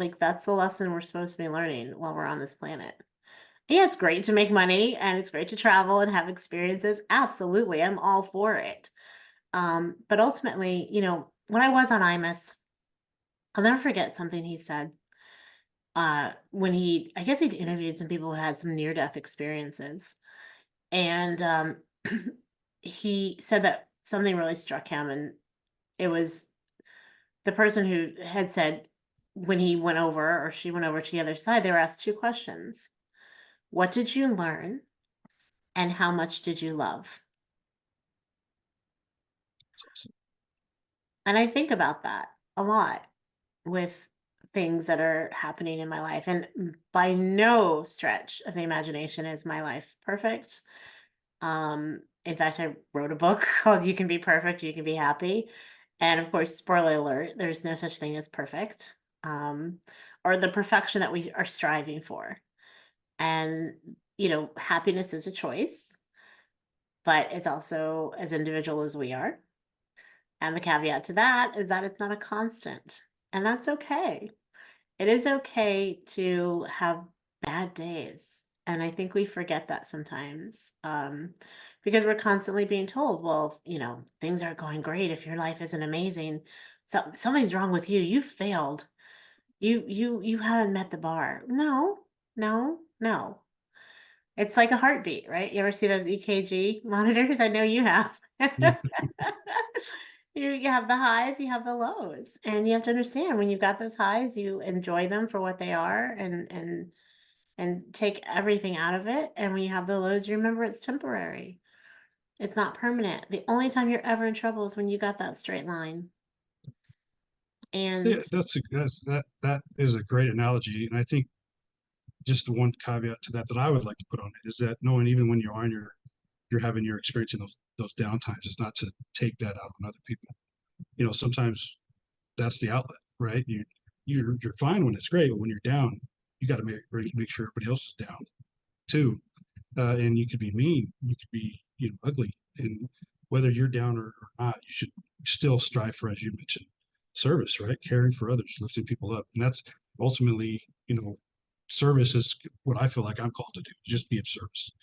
Like, that's the lesson we're supposed to be learning while we're on this planet. Yeah, it's great to make money and it's great to travel and have experiences. Absolutely, I'm all for it. But ultimately, when I was on IMUS, I'll never forget something he said. When I guess he'd interviewed some people who had some near-death experiences, and he said that something really struck him, and it was the person who had said when he went over or she went over to the other side, they were asked two questions. What did you learn and how much did you love? And I think about that a lot with things that are happening in my life. And by no stretch of the imagination is my life perfect. In fact, I wrote a book called You Can Be Perfect, You Can Be Happy. And of course, spoiler alert, there's no such thing as perfect, um, or the perfection that we are striving for. And, happiness is a choice, but it's also as individual as we are. And the caveat to that is that it's not a constant. And that's okay. It is okay to have bad days. And I think we forget that sometimes, because we're constantly being told, well, things aren't going great if your life isn't amazing. So something's wrong with you. You failed. You haven't met the bar. No, no, no. It's like a heartbeat, right? You ever see those EKG monitors? I know you have. Yeah. You have the highs, you have the lows, and you have to understand when you've got those highs, you enjoy them for what they are and take everything out of it. And when you have the lows, you remember it's temporary. It's not permanent. The only time you're ever in trouble is when you got that straight line. Yeah, And that is a great analogy, and I think just the one caveat to that that I would like to put on it is that knowing even when you're having your experience in those downtimes is not to take that out on other people. Sometimes that's the outlet, right? You're fine when it's great, but when you're down, you got to make sure everybody else is down too. And you could be mean, you could be ugly, and whether you're down or not, you should still strive for, as you mentioned, service, right? Caring for others, lifting people up, and that's ultimately, service is what I feel like I'm called to do. Just be of service.